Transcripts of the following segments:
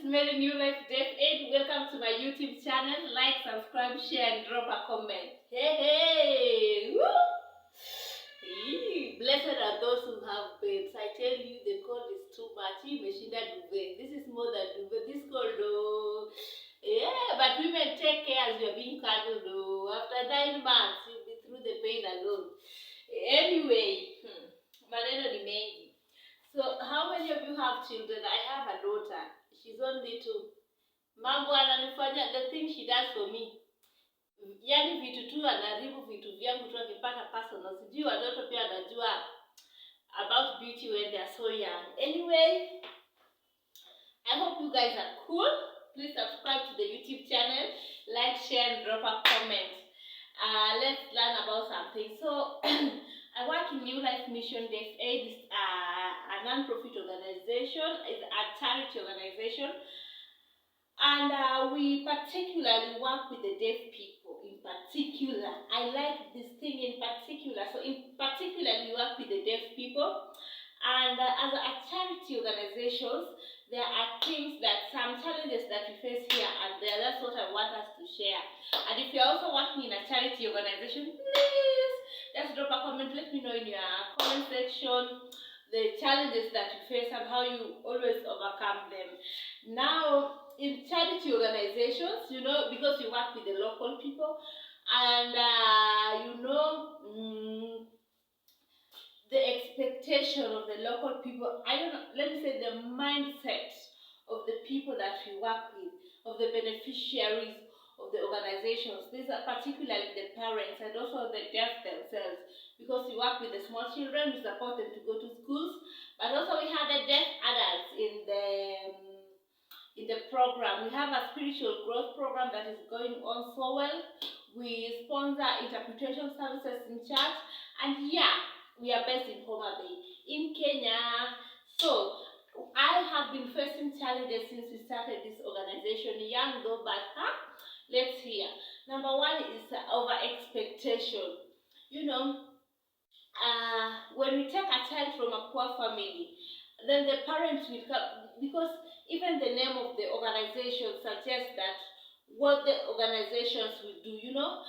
Mary New Life Deaf Aid. Welcome to my YouTube channel. Like, subscribe, share, and drop a comment. Hey! Woo! Blessed are those who have beds. I tell you, the cold is too much. Imeshinda duvet. This is more than duvet. This cold, oh. Yeah, but women take care as you're being cuddled, oh. After 9 months, you'll be through the pain alone. Anyway, maneno ni mengi. So, how many of you have children? I have a daughter. She's only 2. Mambo ananifanya, the thing she does for me. Yani vitu tu anaribu vitu vyangu tu akipata personal. Sijui watoto pia anajua about beauty when they are so young. Anyway, I hope you guys are cool. Please subscribe to the YouTube channel. Like, share, and drop a comment. Let's learn about something. So, I work in New Life Mission Deaf Aid. It's a non-profit organization. It's a charity organization. And we particularly work with the deaf people in particular. I like this thing in particular. So in particular, we work with the deaf people. And as a charity organization, there are things that, some challenges that we face here and there. That's what I want us to share. And if you're also working in a charity organization, please just drop a comment. Let me know in your comment section the challenges that you face and how you always overcome them. Now, in charity organizations, you know, because you work with the local people, and the expectation of the local people, I don't know, let me say the mindset of the people that we work with, of the beneficiaries of the organizations. These are particularly the parents and also the deaf themselves, because we work with the small children, we support them to go to schools, but also we have the deaf adults in the program. We have a spiritual growth program that is going on so well. We sponsor interpretation services in church, and yeah, we are based in Homa Bay, in Kenya. So I have been facing challenges since we started this organization, young though, but let's hear. Number one is over expectation. You know, when we take a child from a poor family, then the parents will come, because even the name of the organization suggests that what the organizations will do, you know,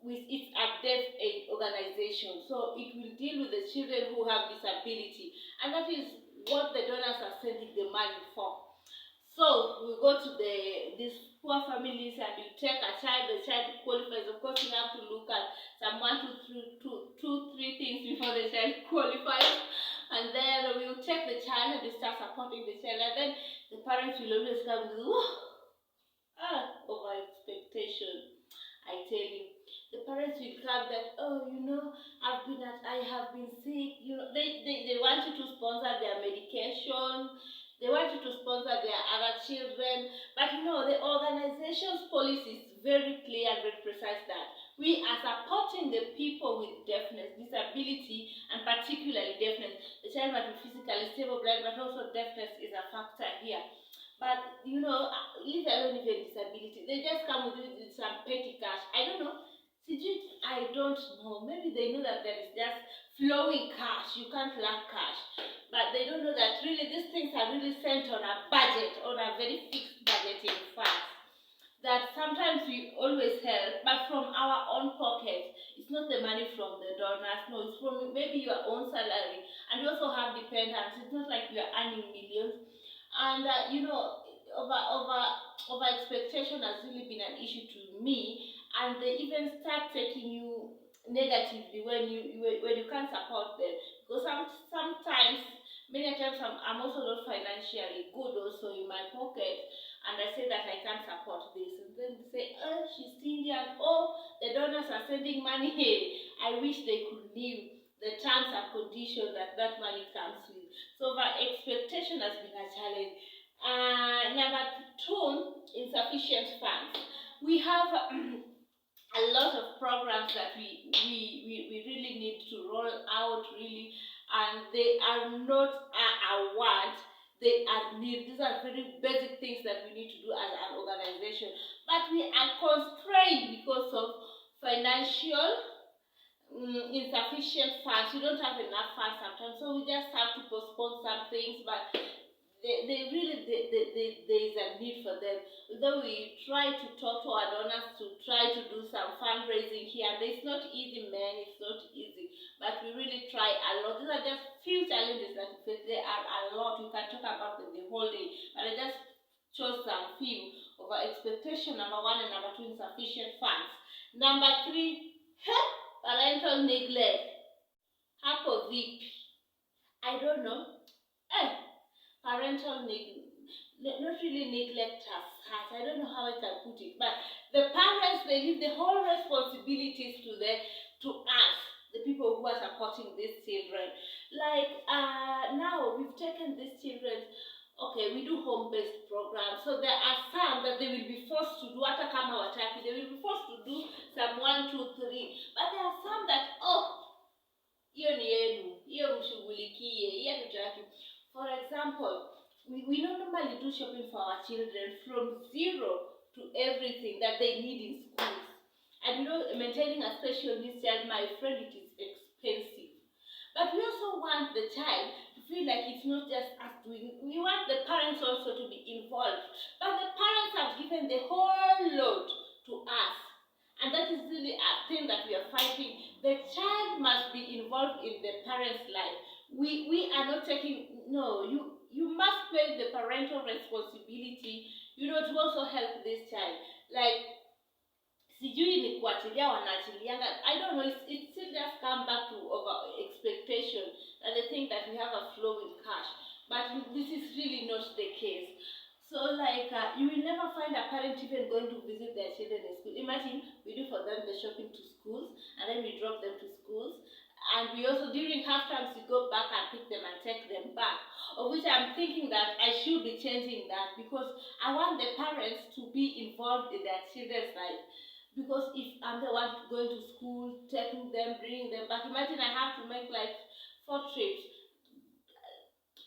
it's a deaf aid organization, so it will deal with the children who have disability, and that is what the donors are sending the money for. So we go to these poor families and you take a child, the child qualifies. Of course, you have to look at some 3 things before the child qualifies, and then we will take the child and we start supporting the child, and then the parents will always come with over expectation. I tell you, the parents will come that, oh, you know, I have been sick. You know, they want you to sponsor their medication. They want you to sponsor their other children. But you know, the organization's policy is very clear and very precise that we are supporting the people with deafness, disability, and particularly deafness. The child might be physically stable, blind, but also deafness is a factor here. But you know, leave alone even disability, they just come with some petty cash. I don't know. I don't know. Maybe they know that there is just flowing cash. You can't lack cash. But they don't know that really these things are really sent on a budget, on a very fixed budgeting fund. That sometimes we always help, but from our own pockets. It's not the money from the donors. No, it's from maybe your own salary. And you also have dependents. It's not like you're earning millions. And you know, over expectation has really been an issue to me. And they even start taking you negatively when you can't support them, because sometimes many times I'm also not financially good also in my pocket, and I say that I can't support this, and then they say, oh, she's stingy, and oh, the donors are sending money. Hey, I wish they could leave the terms and conditions that money comes with. So my expectation has been a challenge. Number 2, insufficient funds. We have a lot of programs that we really need to roll out, really, and they are not a want, they are need. These are very basic things that we need to do as an organization, but we are constrained because of financial insufficient funds. We don't have enough funds sometimes, so we just have to postpone some things, but they there is a need for them. Though we try to talk to our donors to try to do some fundraising here, it's not easy, man. It's not easy, but we really try a lot. These are just few challenges that we face. There are a lot. We can talk about them the whole day, but I just chose some few. Over expectation, number one, and number two, insufficient funds. Number three, parental neglect. Hapo vipi? I don't know. Parental neglect. Not really neglect as such. I don't know how I can put it, but the parents, they leave the whole responsibilities to us, the people who are supporting these children. Like now we've taken these children. Okay, we do home-based programs, so there are some that they will be forced to do. Hata kama wataki, they will be forced to do some 1, 2, 3. But there are some that hiyo ni yenu, hiyo mshughulikie, hiyo tutaki. For example, we normally do shopping for our children from zero to everything that they need in schools. And maintaining a special needs child, my friend, it is expensive. But we also want the child to feel like it's not just us doing. We want the parents also to be involved. But the parents have given the whole load to us. And that is really a thing that we are fighting. The child must be involved in the parent's life. We are not taking, no, you must play the parental responsibility, to also help this child. Like, sijui ni kuachilia wanaachilianga. I don't know, it still just come back to over expectation that they think that we have a flow in cash. But this is really not the case. So like, you will never find a parent even going to visit their children in school. Imagine we do for them the shopping to schools, and then we drop them to schools. And we also, during half times, we go back and pick them and take them back. Of which I'm thinking that I should be changing that, because I want the parents to be involved in their children's life. Because if I'm the one going to school, taking them, bringing them back, imagine I have to make like 4 trips.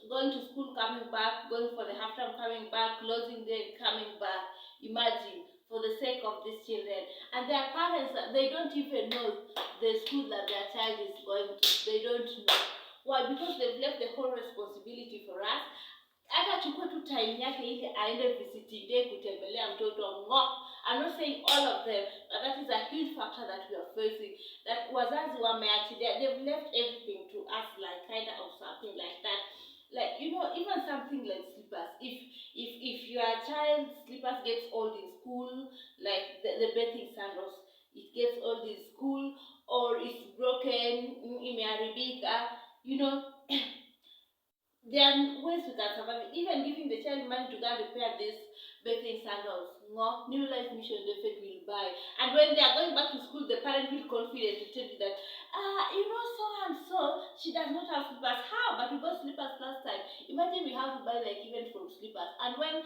Going to school, coming back, going for the half time, coming back, closing day, coming back. Imagine, for the sake of these children. And their parents, they don't even know the school that their child is going to. They don't know. Why? Because they've left the whole responsibility for us. Hata chukua tu time yake ili aende visiting day kutembelea mtoto I'm not saying all of them, but that is a huge factor that we are facing. That wazazi wameachilia, they've left everything to us, like kind of something like that. Like, even something like slippers. If your child's slippers gets old in school, like the bathing sandals, it gets old in school, or it's broken, imeharibika, there are ways we can survive. Even giving the child money to go and repair this bathing sandals, New Life Mission Defect will buy. And when they are going back to school, the parent will confident to tell you that, so and so, she does not have slippers. How? But we bought slippers last time. Imagine we have to buy like even from slippers. And when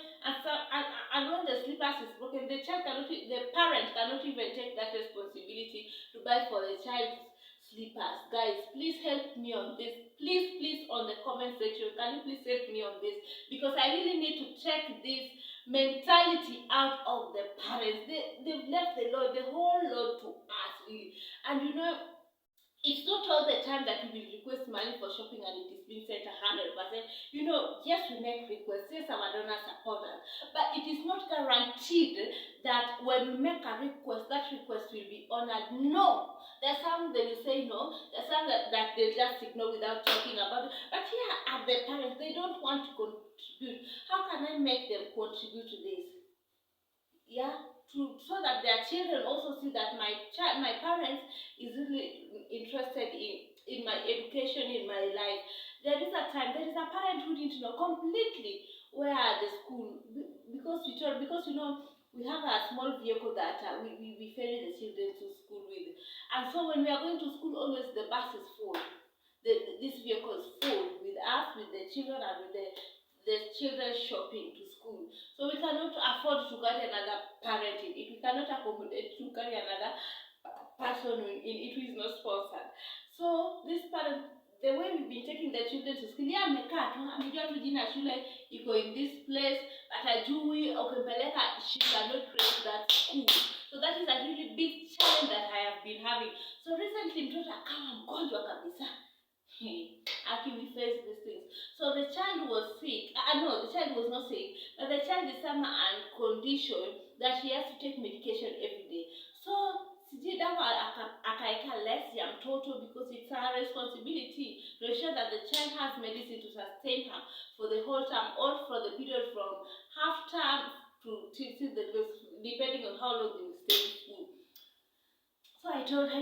the slippers is broken, the parent cannot even take that responsibility to buy for the child's slippers. Guys, please help me on this. Please on the comment section, can you please help me on this? Because I really need to check this mentality out of the parents. They've left the whole load to us, really. And it's not all the time that we will request money for shopping and it is being sent 100%. Yes, we make requests, yes, our donors support us, but it is not guaranteed that when we make a request, that request will be honored. No. There's some they will say no, there's some that they just ignore without talking about it. But here are the parents, they don't want to contribute. How can I make them contribute to this? Yeah, so that their children also see that my parents is really interested in my education, in my life. There is a parent who didn't know completely where the school, because we have a small vehicle that we ferry the children to school with. And so when we are going to school, always the bus is full. This vehicle is full with us, with the children, and with the children shopping to school. So we cannot afford to carry another parent in it. We cannot accommodate to carry another person in it who is not sponsored. So this parent, the way we've been taking the children to school, amejua tu jina shule iko in this place, but ajui ukipeleka she cannot create that school. So that is a really big challenge that I have been having. So recently mtoto akawa mgonjwa kabisa. Aki, we face these things. So the child was sick. No, the child was not sick, And the child is somehow conditioned that he has to take medication every day. So sijui dawa akaeka less ya mtoto because it's her responsibility to ensure that the child has medicine to sustain her for the whole term or for the period from half term to till the depending on how long they will stay in school. So I told her,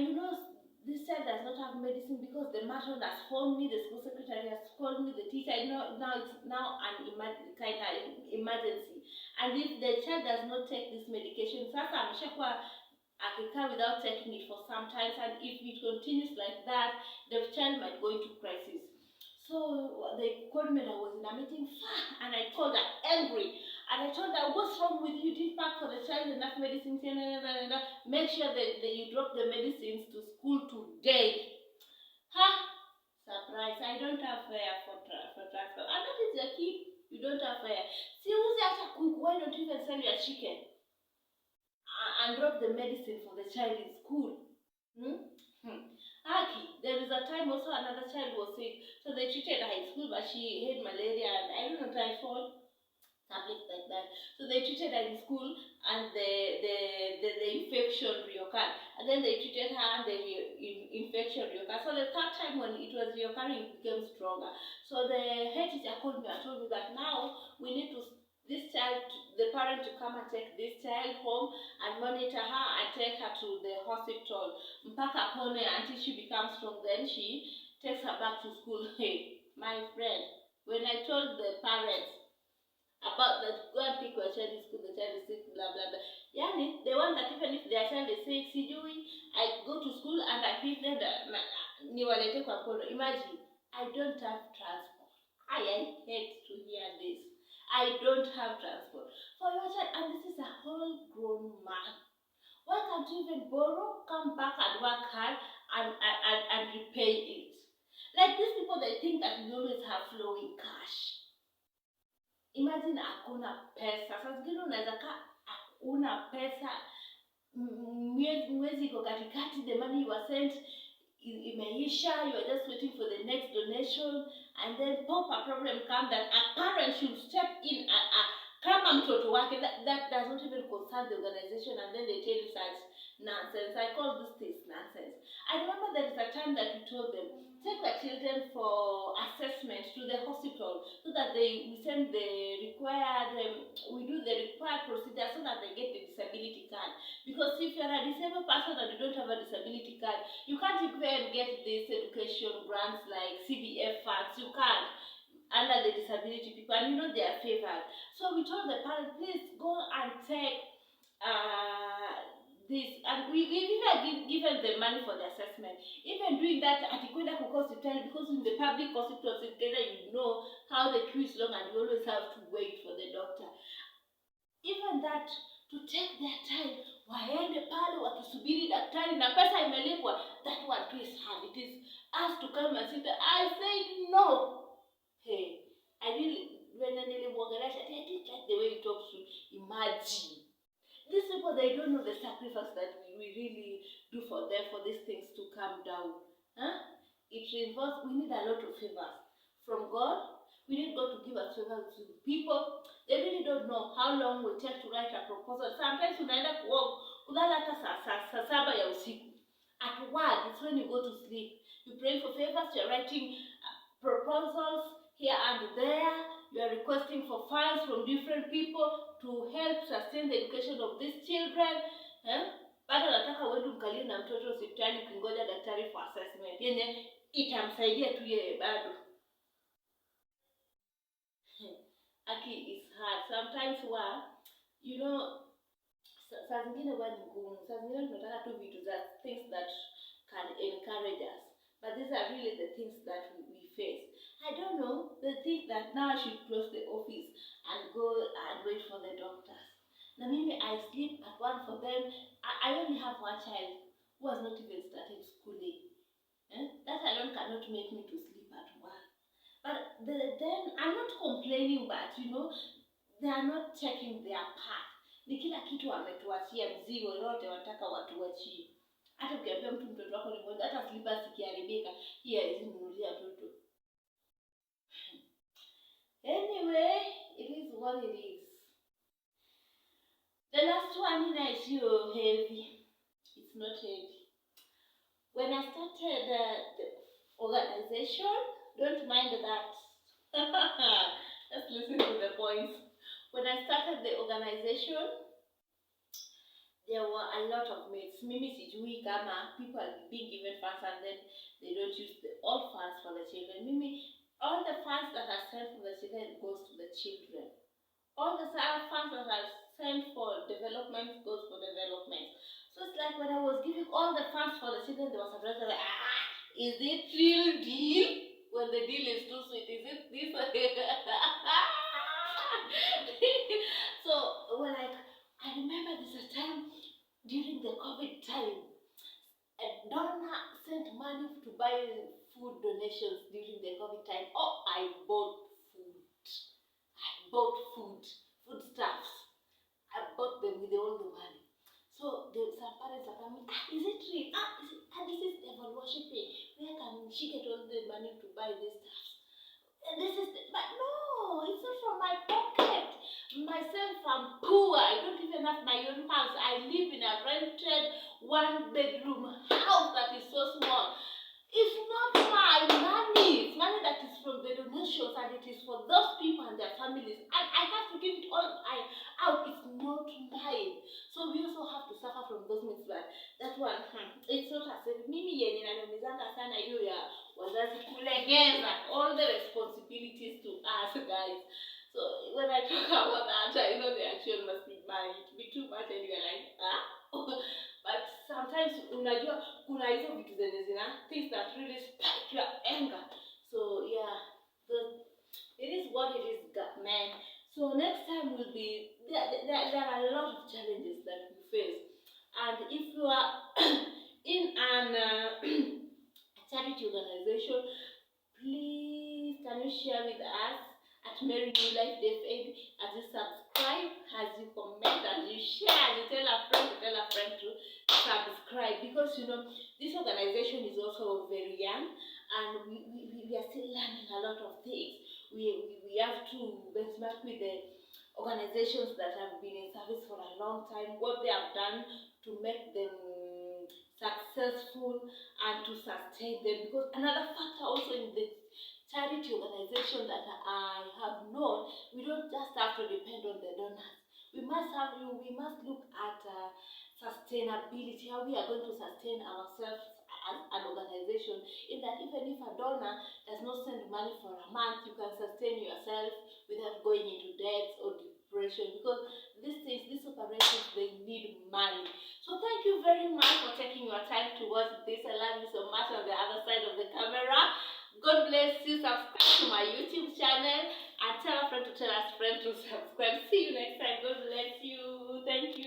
this child does not have medicine because the matron has phoned me, the school secretary has called me, the teacher. I know now it's now an kind of emergency. And if the child does not take this medication, sasa ameshakuwa akikaa without taking it for some time, and if it continues like that, the child might go into crisis. So they called me and I was in a meeting, and I called her angry. And I told her, what's wrong with you? Didn't pack for the child enough medicines. Make sure that you drop the medicines to school today. Surprise. I don't have fare for transport. And that is your kid. You don't have fare. See, who's after cook? Why don't you even sell your chicken? And drop the medicine for the child in school. There is a time also another child was sick. So they treated her in school, but she had malaria and I don't know, typhoid. Something like that. So they treated her in school and the infection reoccurred. And then they treated her and the infection reoccurred. So the third time when it was reoccurring, it became stronger. So the head teacher called me and told me that now we need the parent to come and take this child home and monitor her and take her to the hospital. Mpaka pone until she becomes strong. Then she takes her back to school. Hey, my friend, when I told the parents about that, go and pick your child in school, the child is sick, blah blah blah. Yani, they want that even if their child is sick, sijui, I go to school and I pick them, niwalete kwa mkono. Imagine, I don't have transport. I hate to hear this. I don't have transport for your child, and this is a whole grown man. Why can't you even borrow, come back and work hard and repay it? Like these people, they think that we always have flowing cash. Imagine hakuna pesa. Sasa zingine unaweza kaa hakuna pesa, mwezi iko katikati, the money you were sent imeisha, you are just waiting for the next donation, and then pop a problem come that a parent should step in kama mtoto wake. That does not even concern the organization, and then they tell you such nonsense. I call this things nonsense. I remember there is a time that we told them, take the children for assessment to the hospital so that we send the required, we do the required procedure so that they get the disability card. Because if you're a disabled person and you don't have a disability card, you can't even get these education grants like CBF funds. You can't under the disability people, and they are favored. So we told the parents, please go and take this, and we've even given the money for the assessment. Even doing that atikwenda ku hospital, because in the public hospitals in Kenya, how the queue is long and you always have to wait for the doctor. Even that, to take their time, waende pale wakisubiri daktari na pesa imelipwa, that one too is hard. It is us to come and sit there. I say no. Hey, I really, when I didn't like the way you talk to. Imagine. These people, they don't know the sacrifice that we really do for them for these things to come down. It involves, we need a lot of favors from God. We need God to give us favors to people. They really don't know how long we take to write a proposal. Sometimes unaenda kulala hata saa saba ya usiku. At work, it's when you go to sleep. You pray for favors, you're writing proposals here and there. You are requesting for funds from different people to help sustain the education of these children. Bado nataka uende mkalie na mtoto hospitali kingoja daktari for assessment. Yenye itamsaidia tu yeye bado. Aki is hard. Sometimes saa zingine huwa ni ngumu. Saa zingine tunataka tu vitu that things that can encourage us. But these are really the things that we face. I don't know, they think that now I should close the office and go and wait for the doctors. Now maybe I sleep at one for them. I only have one child who has not even started schooling. That alone cannot make me to sleep at one. But then I'm not complaining, but they are not taking their part. Ni kila kitu wametuachia, mzigo yote wataka watuachie. Hata ukiambia mtoto wako ni mmoja, hata slippers ikiharibika, hizi mnunulia mtoto. Anyway, it is what it is. The last one is heavy. It's not heavy. When I started the organization, don't mind that. Let's listen to the points. When I started the organization, there were a lot of myths. Mimi sijui kama people are being given funds and then they don't use all funds for the children. Mimi, all the funds that are sent for the children goes to the children. All the funds that are sent for development goes for development. So it's like when I was giving all the funds for the children, there was a brother like, is it real deal? When the deal is too sweet, is it this? So well, like I remember there's a time during the COVID time, a donor sent money to buy food donations during the COVID time. Oh, I bought food. Foodstuffs. I bought them with all the money. So some parents are coming, is it real? This is devil worshipping. Where can she get all the money to buy this stuff? And but no, it's not from my pocket. Myself, I'm poor. I don't even have my own house. I live in a rented 1-bedroom house that is so small. It's not my money. It's money that is from the donations, and it is for those people and their families. And I have to give it all out. It's not mine. So we also have to suffer from those myths. But that one, it's not as if mimi yenye inanumizanga sana hiyo ya wazazi kulegeza all the responsibilities to us guys. So when I talk about that, I know the action must be mine. It be too much and you're like, but sometimes unajua kuna hizo vitu zenye zina things that really spike your anger. So yeah, it is what it is, man. So next time will be there are a lot of challenges that we face, and if you are in an charity organization, please can you share with us at Mary New Life FM, as you subscribe, as you comment, as you share, as you tell a friend to subscribe, because you know this organization is also very young and we are still learning a lot of things. We have to benchmark with the organizations that have been in service for a long time, what they have done to make them successful and to sustain them. Because another factor also in the charity organization that I have known, we don't just have to depend on the donors. We must look at sustainability, how we are going to sustain ourselves as an organization, in that even if a donor does not send money for a month, you can sustain yourself without going into debt or depression, because these operations, they need money. So thank you very much for taking your time to watch this. I love you so much on the other side of the camera. God bless you. Subscribe to my YouTube channel and tell a friend to tell a friend to subscribe. See you next time. God bless you. Thank you.